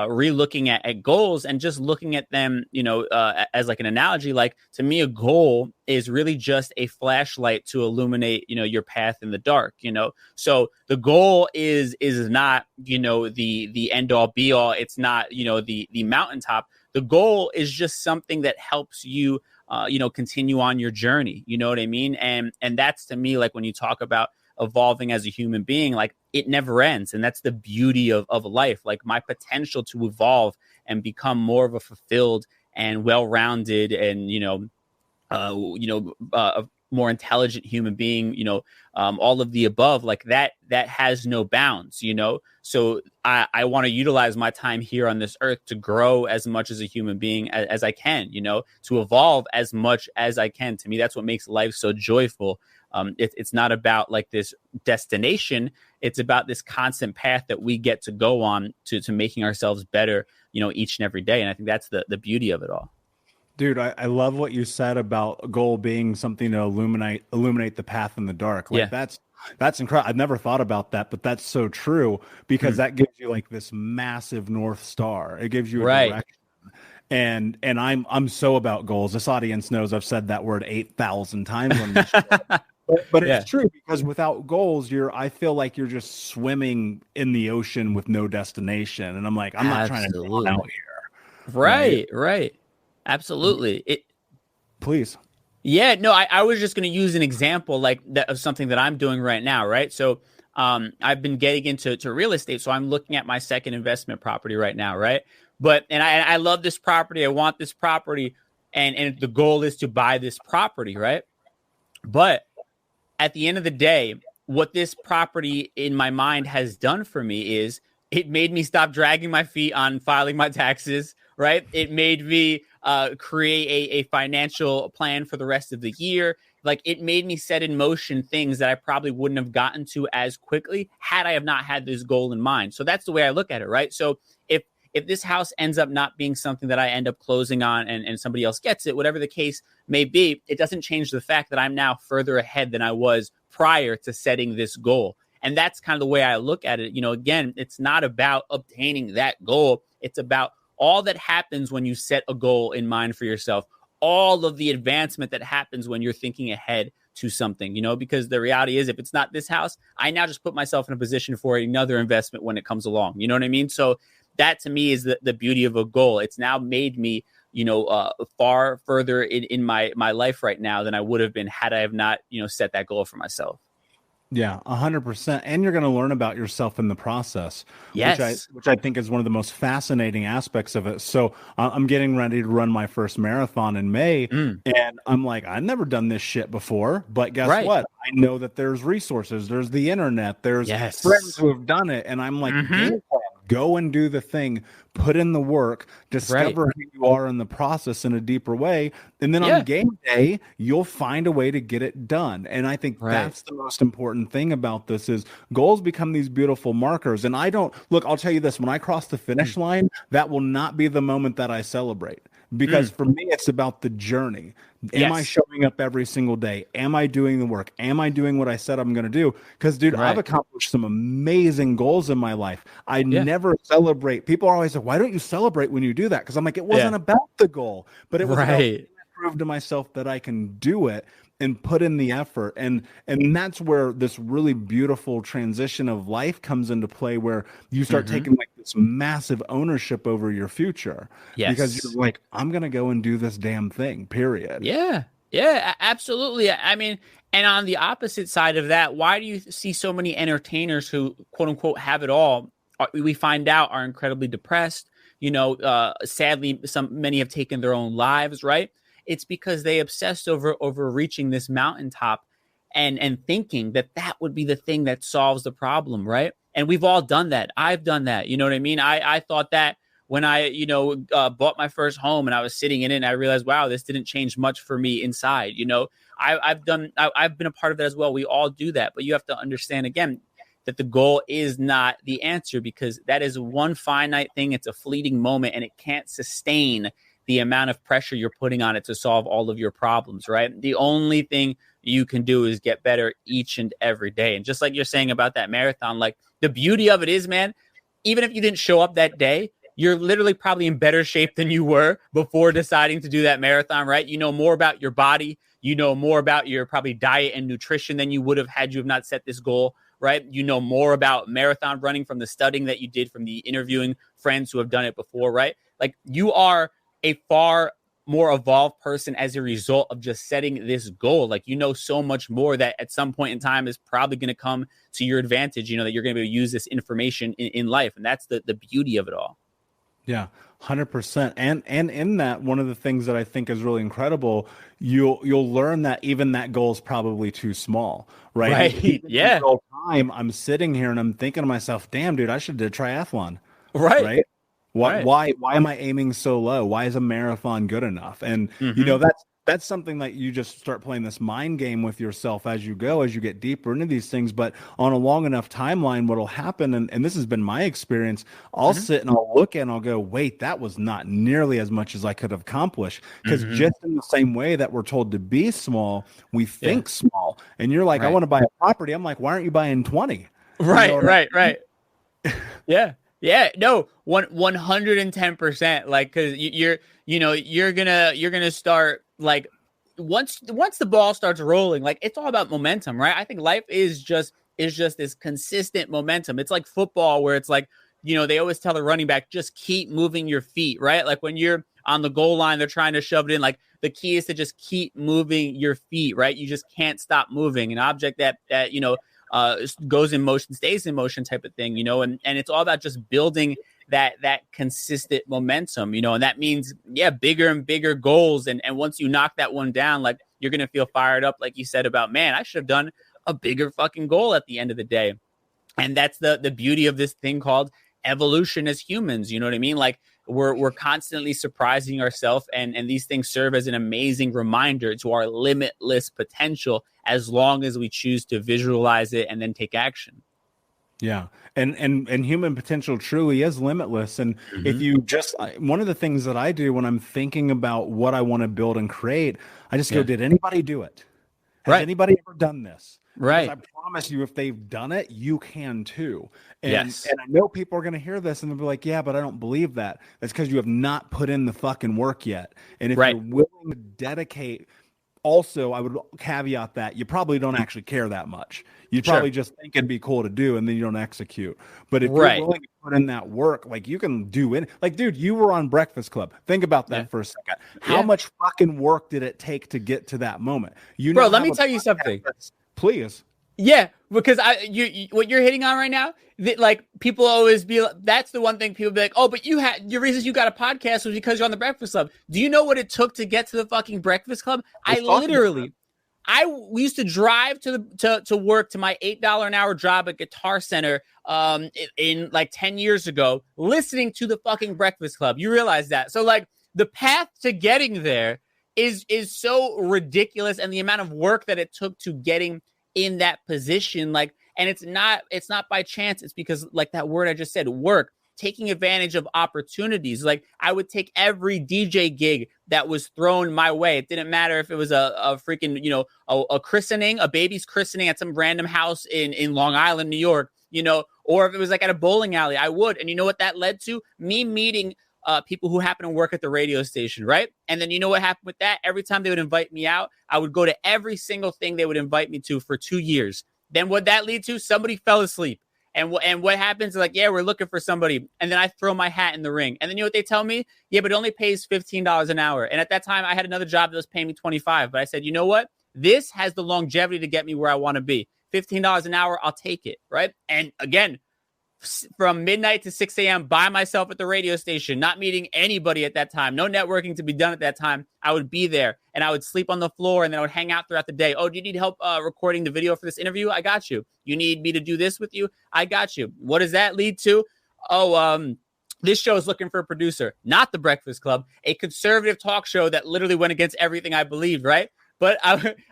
Speaker 3: re-looking at goals and just looking at them, as an analogy. To me, a goal is really just a flashlight to illuminate, your path in the dark, So the goal is not, the end all be all. It's not, the mountaintop. The goal is just something that helps you, continue on your journey. You know what I mean? And that's, to me, when you talk about evolving as a human being, it never ends. And that's the beauty of life. My potential to evolve and become more of a fulfilled and well-rounded and, a more intelligent human being, all of the above, that has no bounds, So I want to utilize my time here on this earth to grow as much as a human being as I can, to evolve as much as I can. To me, that's what makes life so joyful. It's not about this destination. It's about this constant path that we get to go on to making ourselves better, each and every day. And I think that's the beauty of it all.
Speaker 1: Dude, I love what you said about a goal being something to illuminate the path in the dark. That's incredible. I've never thought about that, but that's so true, because that gives you this massive North Star. It gives you a direction. And I'm so about goals. This audience knows I've said that word 8,000 times on this show. But it's true, because without goals, I feel like you're just swimming in the ocean with no destination. And I'm like, I'm not trying to drown out here.
Speaker 3: Right. Absolutely.
Speaker 1: Please.
Speaker 3: Yeah, no, I was just going to use an example that of something that I'm doing right now. Right. So I've been getting into real estate. So I'm looking at my second investment property right now. Right. But, and I love this property. I want this property. And the goal is to buy this property. Right. But at the end of the day, what this property in my mind has done for me is it made me stop dragging my feet on filing my taxes, right? It made me create a financial plan for the rest of the year. Like, it made me set in motion things that I probably wouldn't have gotten to as quickly had I have not had this goal in mind. So that's the way I look at it, right? So if this house ends up not being something that I end up closing on and somebody else gets it, whatever the case may be, it doesn't change the fact that I'm now further ahead than I was prior to setting this goal. And that's kind of the way I look at it. You know, again, it's not about obtaining that goal. It's about all that happens when you set a goal in mind for yourself, all of the advancement that happens when you're thinking ahead to something, you know, because the reality is, if it's not this house, I now just put myself in a position for another investment when it comes along. You know what I mean? So that to me is the beauty of a goal. It's now made me, you know, far further in my life right now than I would have been had I have not, you know, set that goal for myself.
Speaker 1: Yeah, 100%. And you're going to learn about yourself in the process,
Speaker 3: yes,
Speaker 1: which I think is one of the most fascinating aspects of it. So I'm getting ready to run my first marathon in May, and I'm like, I've never done this shit before, but guess what? I know that there's resources, there's the internet, there's friends who have done it, and I'm like, game plan. Go and do the thing, put in the work, discover who you are in the process in a deeper way. And then on game day, you'll find a way to get it done. And I think that's the most important thing about this is goals become these beautiful markers. And I'll tell you this, when I cross the finish line, that will not be the moment that I celebrate. Because for me, it's about the journey. Am I showing up every single day? Am I doing the work? Am I doing what I said I'm going to do? Because, dude, I've accomplished some amazing goals in my life. I never celebrate. People are always like, why don't you celebrate when you do that? Because I'm like, it wasn't about the goal, but it was about prove to myself that I can do it and put in the effort. And that's where this really beautiful transition of life comes into play, where you start taking like this massive ownership over your future. Because you're like, I'm going to go and do this damn thing, period.
Speaker 3: Yeah, absolutely. I mean, and on the opposite side of that, why do you see so many entertainers who, quote unquote, have it all? We find out are incredibly depressed. You know, sadly, many have taken their own lives, right? It's because they obsessed over reaching this mountaintop and thinking that would be the thing that solves the problem, right? And we've all done that. I've done that. You know what I mean? I thought that when I, bought my first home and I was sitting in it and I realized, wow, this didn't change much for me inside. You know, I've been a part of that as well. We all do that. But you have to understand, again, that the goal is not the answer, because that is one finite thing. It's a fleeting moment and it can't sustain the amount of pressure you're putting on it to solve all of your problems, right? The only thing you can do is get better each and every day. And just like you're saying about that marathon, like, the beauty of it is, man, even if you didn't show up that day, you're literally probably in better shape than you were before deciding to do that marathon, right? You know more about your body. You know more about your probably diet and nutrition than you would have had you have not set this goal, right? You know more about marathon running from the studying that you did, from the interviewing friends who have done it before, right? Like, you are a far more evolved person as a result of just setting this goal. Like, you know so much more that at some point in time is probably going to come to your advantage, you know, that you're going to be able to use this information in life. And that's the beauty of it all.
Speaker 1: Yeah, 100%. And in that, one of the things that I think is really incredible, you'll learn that even that goal is probably too small, right?
Speaker 3: Yeah.
Speaker 1: The whole time I'm sitting here and I'm thinking to myself, damn, dude, I should do a triathlon.
Speaker 3: Right.
Speaker 1: Why am I aiming so low? Why is a marathon good enough? And that's something that you just start playing this mind game with yourself as you go, as you get deeper into these things. But on a long enough timeline, what'll happen, and this has been my experience, I'll sit and I'll look and I'll go, wait, that was not nearly as much as I could have accomplished. Because just in the same way that we're told to be small, we think small. And you're like, I want to buy a property. I'm like, why aren't you buying 20?
Speaker 3: Right. Yeah, no, 110%. Like, because you're gonna start, like, once the ball starts rolling, like, it's all about momentum, right? I think life is just this consistent momentum. It's like football, where it's like, they always tell the running back, just keep moving your feet, right? Like, when you're on the goal line, they're trying to shove it in. Like, the key is to just keep moving your feet, right? You just can't stop moving. An object that goes in motion, stays in motion type of thing, and it's all about just building that consistent momentum, and that means, bigger and bigger goals. And once you knock that one down, like, you're going to feel fired up, like you said about, man, I should have done a bigger fucking goal at the end of the day. And that's the beauty of this thing called evolution as humans. You know what I mean? Like, we're constantly surprising ourselves, and these things serve as an amazing reminder to our limitless potential, as long as we choose to visualize it and then take action.
Speaker 1: Yeah. And human potential truly is limitless. And if you just, one of the things that I do when I'm thinking about what I want to build and create, I just go, did anybody do it? Has anybody ever done this?
Speaker 3: Right.
Speaker 1: Because I promise you, if they've done it, you can too. And,
Speaker 3: Yes.
Speaker 1: and I know people are going to hear this and they'll be like, yeah, but I don't believe that. That's because you have not put in the fucking work yet. And if you're willing to dedicate, also, I would caveat that you probably don't actually care that much. You probably just think it'd be cool to do, and then you don't execute. But if you're willing to put in that work, like, you can do it. Like, dude, you were on Breakfast Club. Think about that for a second. How much fucking work did it take to get to that moment?
Speaker 3: Bro, let me tell you something.
Speaker 1: Please.
Speaker 3: Yeah, because you what you're hitting on right now, like, people always be, that's the one thing people be like, oh, but your reasons you got a podcast was because you're on the Breakfast Club. Do you know what it took to get to the fucking Breakfast Club? We used to drive to work, to my $8 an hour job at Guitar Center in like 10 years ago, listening to the fucking Breakfast Club. You realize that? So, like, the path to getting there is so ridiculous, and the amount of work that it took to getting in that position, like, and it's not by chance. It's because, like that word I just said, work, taking advantage of opportunities. Like, I would take every DJ gig that was thrown my way. It didn't matter if it was a freaking, a christening, a baby's christening at some random house in Long Island, New York, or if it was like at a bowling alley, I would. And you know what that led to? Me meeting people who happen to work at the radio station, right? And then you know what happened with that? Every time they would invite me out, I would go to every single thing they would invite me to for 2 years. Then what that lead to? Somebody fell asleep. And what happens is, like, yeah, we're looking for somebody. And then I throw my hat in the ring. And then you know what they tell me? Yeah, but it only pays $15 an hour. And at that time, I had another job that was paying me $25. But I said, you know what? This has the longevity to get me where I want to be. $15 an hour, I'll take it, right? And again, from midnight to 6 a.m. by myself at the radio station, not meeting anybody at that time, no networking to be done at that time. I would be there, and I would sleep on the floor, and then I would hang out throughout the day. Oh, do you need help recording the video for this interview? I got you. You need me to do this with you? I got you. What does that lead to? Oh, this show is looking for a producer, not the Breakfast Club, a conservative talk show that literally went against everything I believed, right? But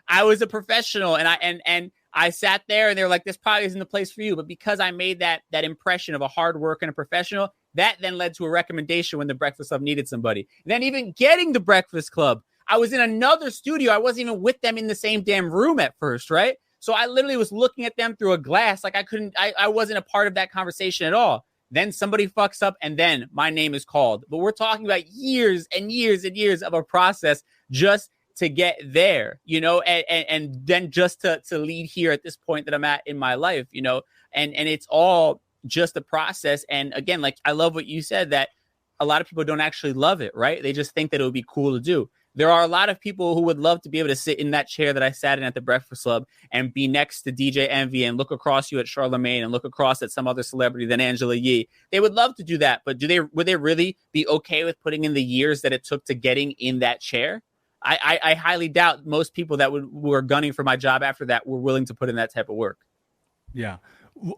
Speaker 3: I was a professional, and I sat there, and they were like, this probably isn't the place for you. But because I made that impression of a hard worker and a professional, that then led to a recommendation when the Breakfast Club needed somebody. Then even getting the Breakfast Club, I was in another studio. I wasn't even with them in the same damn room at first, right? So I literally was looking at them through a glass. Like, I wasn't a part of that conversation at all. Then somebody fucks up, and then my name is called. But we're talking about years and years and years of a process just to get there, and then just to lead here at this point that I'm at in my life, and it's all just a process. And again, like, I love what you said, that a lot of people don't actually love it, right? They just think that it would be cool to do. There are a lot of people who would love to be able to sit in that chair that I sat in at the Breakfast Club and be next to DJ Envy and look across you at Charlemagne and look across at some other celebrity than Angela Yee. They would love to do that, but would they really be okay with putting in the years that it took to getting in that chair? I highly doubt most people that were gunning for my job after that were willing to put in that type of work.
Speaker 1: Yeah.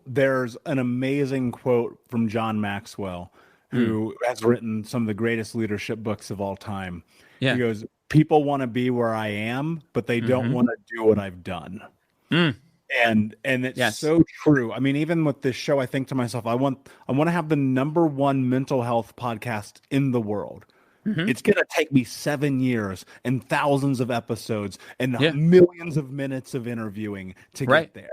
Speaker 1: There's an amazing quote from John Maxwell, who has written some of the greatest leadership books of all time. Yeah. He goes, people want to be where I am, but they don't want to do what I've done. And it's so true. I mean, even with this show, I think to myself, I want to have the #1 mental health podcast in the world. It's going to take me 7 years and thousands of episodes and millions of minutes of interviewing to get there.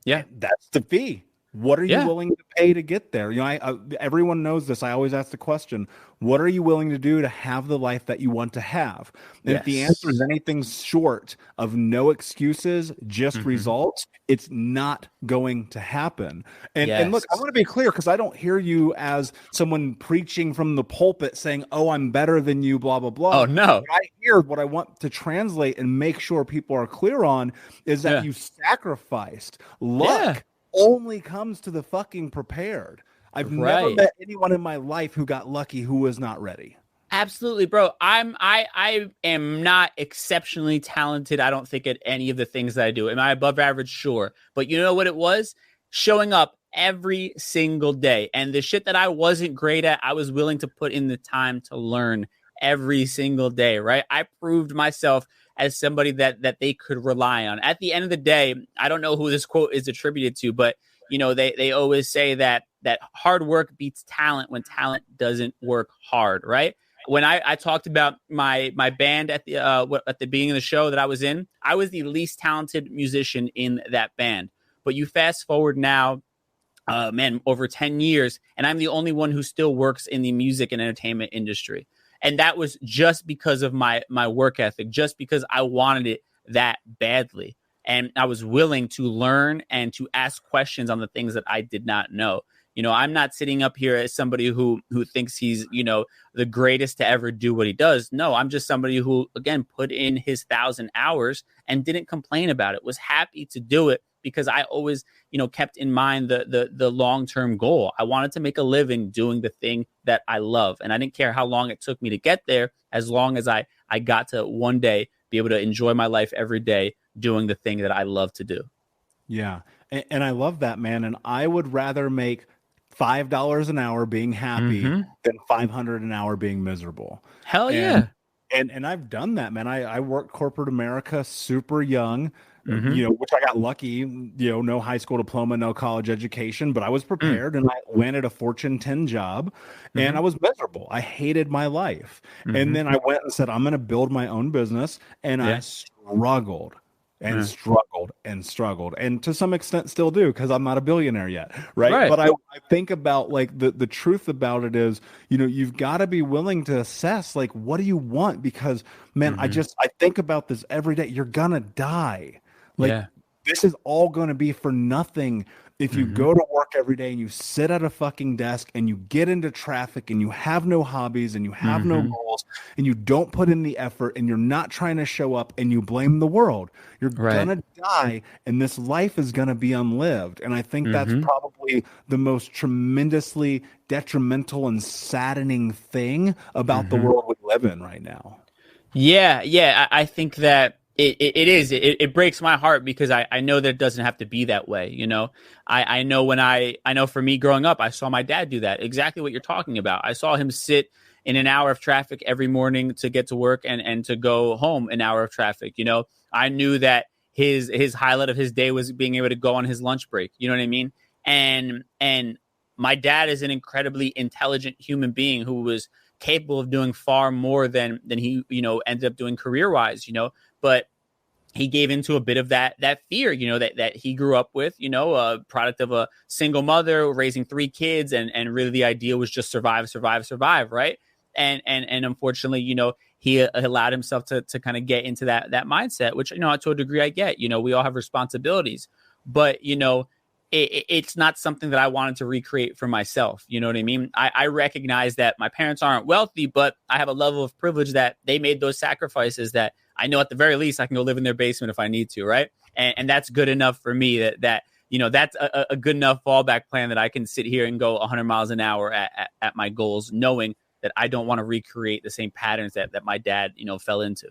Speaker 1: Yeah. And that's the fee. What are you willing to pay to get there? You know, everyone knows this. I always ask the question, what are you willing to do to have the life that you want to have? And if the answer is anything short of no excuses, just results, it's not going to happen. And look, I want to be clear, because I don't hear you as someone preaching from the pulpit saying, oh, I'm better than you, blah, blah, blah.
Speaker 3: Oh, no.
Speaker 1: What I hear, what I want to translate and make sure people are clear on is that you sacrificed. Luck only comes to the fucking prepared. I've never met anyone in my life who got lucky who was not ready.
Speaker 3: Absolutely, bro. I am not exceptionally talented, I don't think, at any of the things that I do. Am I above average? Sure. But you know what it was? Showing up every single day. And the shit that I wasn't great at, I was willing to put in the time to learn every single day, right? I proved myself as somebody that they could rely on. At the end of the day, I don't know who this quote is attributed to, but you know, they always say that hard work beats talent when talent doesn't work hard, right? When I talked about my band at the beginning of the show that I was in, I was the least talented musician in that band. But you fast forward now, over 10 years, and I'm the only one who still works in the music and entertainment industry. And that was just because of my work ethic, just because I wanted it that badly. And I was willing to learn and to ask questions on the things that I did not know. You know, I'm not sitting up here as somebody who thinks he's, you know, the greatest to ever do what he does. No, I'm just somebody who, again, put in his 1,000 hours and didn't complain about it, was happy to do it because I always, you know, kept in mind the long-term goal. I wanted to make a living doing the thing that I love. And I didn't care how long it took me to get there, as long as I got to one day be able to enjoy my life every day doing the thing that I love to do.
Speaker 1: Yeah. And I love that, man. And I would rather make $5 an hour being happy than $500 an hour being miserable.
Speaker 3: Hell yeah.
Speaker 1: And I've done that, man. I worked corporate America super young, you know, which I got lucky, you know, no high school diploma, no college education, but I was prepared and I landed a Fortune 10 job and I was miserable. I hated my life. And then I went and said, I'm going to build my own business. And I struggled and struggled and struggled, and to some extent still do, because I'm not a billionaire yet, right? But I think about, like, the truth about it is, you know, you've got to be willing to assess, like, what do you want? Because, man, I think about this every day. You're gonna die. Like, this is all going to be for nothing if you go to work every day and you sit at a fucking desk and you get into traffic and you have no hobbies and you have no goals and you don't put in the effort and you're not trying to show up and you blame the world. You're gonna die, and this life is gonna be unlived. And I think that's probably the most tremendously detrimental and saddening thing about the world we live in right now.
Speaker 3: Yeah. I think that it breaks my heart, because I know that it doesn't have to be that way. You know, I know for me growing up, I saw my dad do that. Exactly what you're talking about. I saw him sit in an hour of traffic every morning to get to work and to go home an hour of traffic. You know, I knew that his highlight of his day was being able to go on his lunch break. You know what I mean? And my dad is an incredibly intelligent human being who was capable of doing far more than he, you know, ended up doing career-wise, you know. But he gave into a bit of that fear, you know, that he grew up with, you know, a product of a single mother raising 3 kids. And really the idea was just survive, right? And unfortunately, you know, he allowed himself to kind of get into that mindset, which, you know, to a degree I get. You know, we all have responsibilities. But, you know, it's not something that I wanted to recreate for myself. You know what I mean? I recognize that my parents aren't wealthy, but I have a level of privilege that they made those sacrifices that I know at the very least I can go live in their basement if I need to, right? And that's good enough for me that you know, that's a good enough fallback plan that I can sit here and go 100 miles an hour at my goals, knowing that I don't want to recreate the same patterns that my dad, you know, fell into.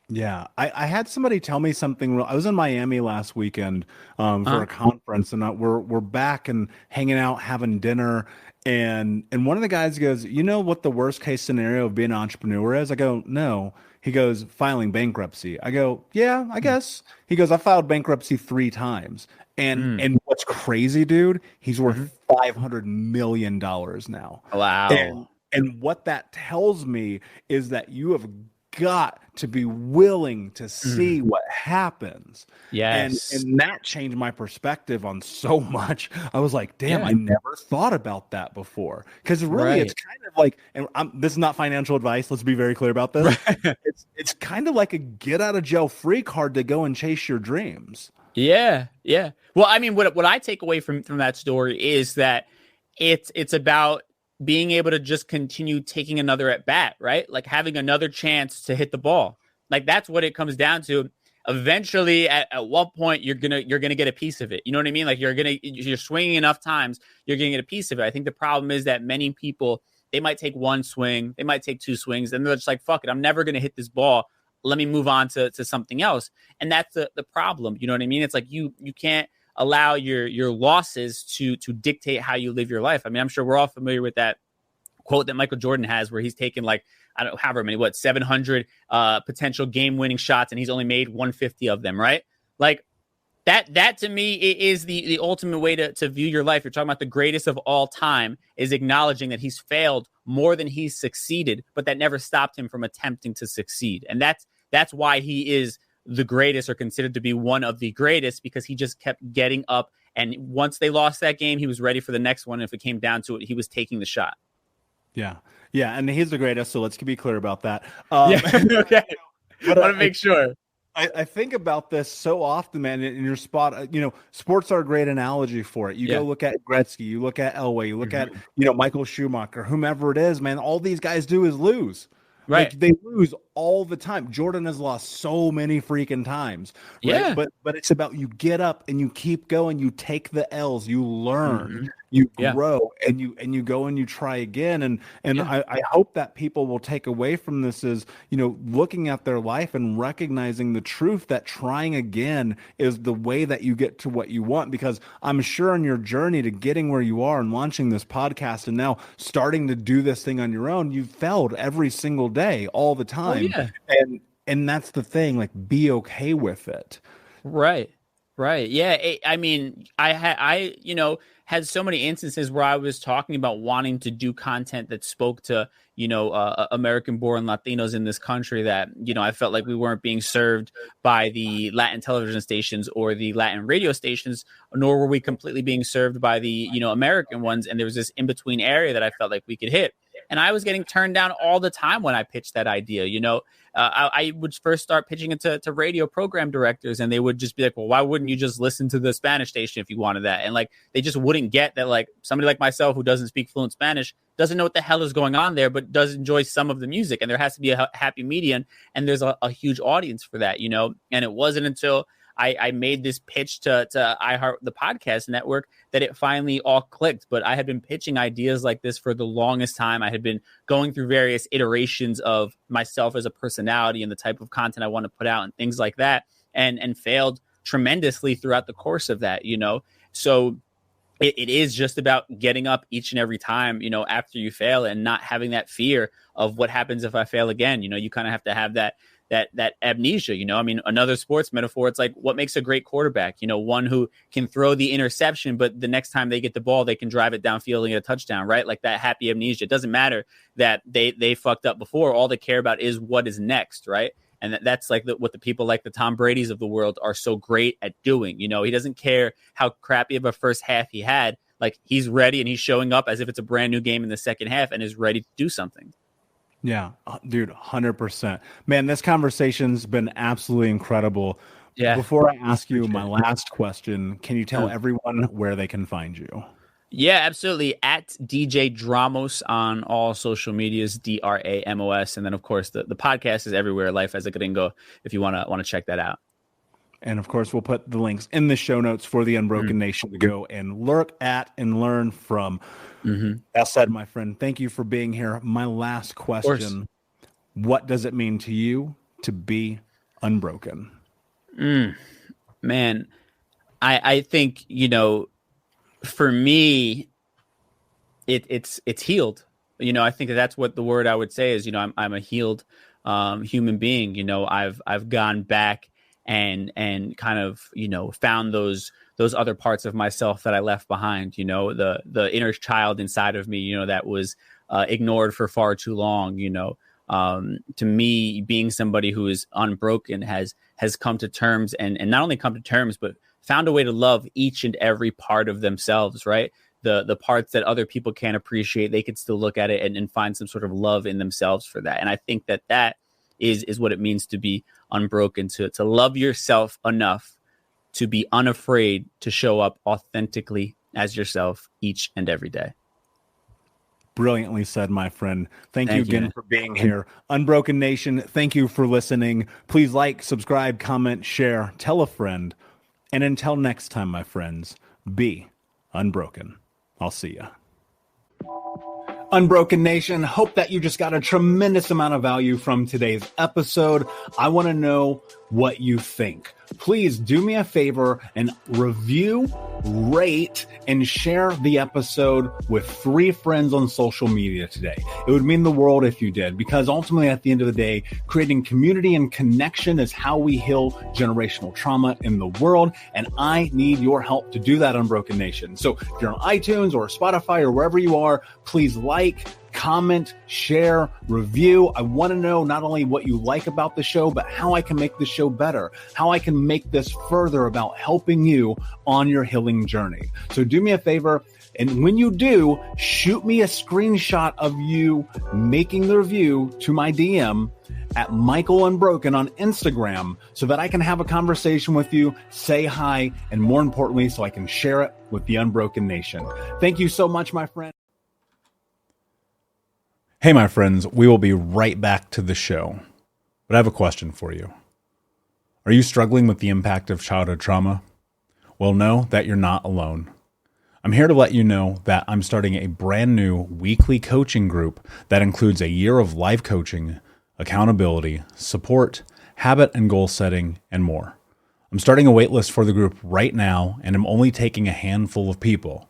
Speaker 1: Yeah, I had somebody tell me something. I was in Miami last weekend for a conference, and we're back and hanging out, having dinner. And one of the guys goes, you know what the worst case scenario of being an entrepreneur is? I go, no. He goes, filing bankruptcy. I go, yeah, I guess. He goes, I filed bankruptcy 3 times. And what's crazy, dude, he's worth $500 million now.
Speaker 3: Wow.
Speaker 1: And what that tells me is that you have got to be willing to see what happens.
Speaker 3: Yes.
Speaker 1: And that changed my perspective on so much. I was like, damn, I never thought about that before. Because really, it's kind of like, and this is not financial advice. Let's be very clear about this. It's kind of like a get out of jail free card to go and chase your dreams.
Speaker 3: Yeah. Yeah. Well, I mean, what I take away from that story is that it's about being able to just continue taking another at bat, right? Like having another chance to hit the ball. Like that's what it comes down to. Eventually, at one point, you're gonna get a piece of it. You know what I mean? Like you're swinging enough times, you're gonna get a piece of it. I think the problem is that many people, they might take one swing, they might take two swings, and they're just like, fuck it, I'm never gonna hit this ball. Let me move on to something else. And that's the problem. You know what I mean? It's like you can't allow your losses to dictate how you live your life. I mean, I'm sure we're all familiar with that quote that Michael Jordan has where he's taken like, I don't know, however many, 700 potential game-winning shots, and he's only made 150 of them, right? Like that to me is the ultimate way to view your life. You're talking about the greatest of all time is acknowledging that he's failed more than he's succeeded, but that never stopped him from attempting to succeed. And that's why he is the greatest, or considered to be one of the greatest, because he just kept getting up. And once they lost that game, he was ready for the next one. If it came down to it, he was taking the shot.
Speaker 1: Yeah. Yeah. And he's the greatest. So let's be clear about that.
Speaker 3: Okay. But I want to make sure.
Speaker 1: I think about this so often, man, in your spot. Sports are a great analogy for it. You go look at Gretzky, you look at Elway, you look at, Michael Schumacher, whomever it is, man, all these guys do is lose.
Speaker 3: Right.
Speaker 1: Like, they lose all the time. Jordan has lost so many freaking times. Right?
Speaker 3: Yeah.
Speaker 1: But it's about, you get up and you keep going. You take the L's. You learn. You grow, and you go and you try again. And I hope that people will take away from this is, looking at their life and recognizing the truth that trying again is the way that you get to what you want. Because I'm sure on your journey to getting where you are and launching this podcast and now starting to do this thing on your own, you've failed every single day, all the time.
Speaker 3: Oh, yeah.
Speaker 1: And that's the thing, like, be okay with it.
Speaker 3: Right. Yeah. I mean, I had so many instances where I was talking about wanting to do content that spoke to, American-born Latinos in this country that, I felt like we weren't being served by the Latin television stations or the Latin radio stations, nor were we completely being served by the, American ones. And there was this in-between area that I felt like we could hit. And I was getting turned down all the time when I pitched that idea. I would first start pitching it to radio program directors, and they would just be like, well, why wouldn't you just listen to the Spanish station if you wanted that? And like, they just wouldn't get that, like, somebody like myself who doesn't speak fluent Spanish doesn't know what the hell is going on there, but does enjoy some of the music. And there has to be a happy median. And there's a huge audience for that, and it wasn't until I made this pitch to iHeart, the podcast network, that it finally all clicked. But I had been pitching ideas like this for the longest time. I had been going through various iterations of myself as a personality and the type of content I want to put out and things like that, and failed tremendously throughout the course of that, So it is just about getting up each and every time, after you fail, and not having that fear of what happens if I fail again. You kind of have to have that amnesia, I mean, another sports metaphor, it's like, what makes a great quarterback? One who can throw the interception, but the next time they get the ball, they can drive it downfield and get a touchdown, right? Like that happy amnesia. It doesn't matter that they fucked up before. All they care about is what is next, right? And that's like what the people like the Tom Brady's of the world are so great at doing. He doesn't care how crappy of a first half he had. Like, he's ready and he's showing up as if it's a brand new game in the second half and is ready to do something.
Speaker 1: Yeah, dude, 100%. Man, this conversation's been absolutely incredible.
Speaker 3: Yeah.
Speaker 1: Before I ask you my last question, can you tell everyone where they can find you?
Speaker 3: Yeah, absolutely. At DJ Dramos on all social medias, Dramos. And then, of course, the podcast is everywhere, Life as a Gringo, if you want to check that out.
Speaker 1: And of course, we'll put the links in the show notes for the Unbroken Nation to go and look at and learn from. That said, my friend, thank you for being here. My last question: what does it mean to you to be unbroken?
Speaker 3: Man, I think, for me, it's healed. I think that's what the word I would say is, I'm a healed human being. I've gone back and kind of, found those other parts of myself that I left behind, the inner child inside of me, that was ignored for far too long, To me, being somebody who is unbroken has come to terms and not only come to terms, but found a way to love each and every part of themselves, right? The parts that other people can't appreciate, they could still look at it and find some sort of love in themselves for that. And I think that is what it means to be unbroken, to love yourself enough to be unafraid to show up authentically as yourself each and every day.
Speaker 1: Brilliantly said, my friend. Thank you again for being here. Unbroken Nation, thank you for listening. Please like, subscribe, comment, share, tell a friend. And until next time, my friends, be unbroken. I'll see ya. Unbroken Nation, hope that you just got a tremendous amount of value from today's episode. I want to know what you think. Please do me a favor and review, rate, and share the episode with 3 friends on social media today. It would mean the world if you did, because ultimately at the end of the day, creating community and connection is how we heal generational trauma in the world. And I need your help to do that, Unbroken Nation. So if you're on iTunes or Spotify or wherever you are, please like, comment, share, review. I want to know not only what you like about the show, but how I can make the show better, how I can make this further about helping you on your healing journey. So do me a favor. And when you do, shoot me a screenshot of you making the review to my DM at Michael Unbroken on Instagram so that I can have a conversation with you, say hi, and more importantly, so I can share it with the Unbroken Nation. Thank you so much, my friend. Hey, my friends, we will be right back to the show. But I have a question for you. Are you struggling with the impact of childhood trauma? Well, know that you're not alone. I'm here to let you know that I'm starting a brand new weekly coaching group that includes a year of live coaching, accountability, support, habit and goal setting, and more. I'm starting a waitlist for the group right now, and I'm only taking a handful of people.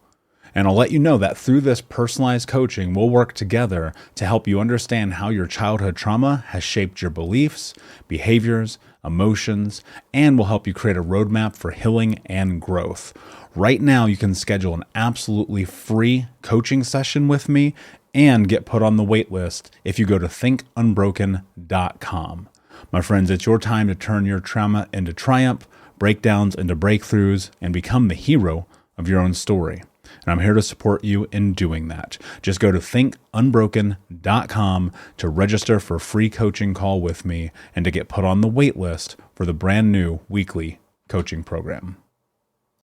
Speaker 1: And I'll let you know that through this personalized coaching, we'll work together to help you understand how your childhood trauma has shaped your beliefs, behaviors, emotions, and will help you create a roadmap for healing and growth. Right now, you can schedule an absolutely free coaching session with me and get put on the wait list if you go to thinkunbroken.com. My friends, it's your time to turn your trauma into triumph, breakdowns into breakthroughs, and become the hero of your own story. And I'm here to support you in doing that. Just go to thinkunbroken.com to register for a free coaching call with me and to get put on the wait list for the brand new weekly coaching program.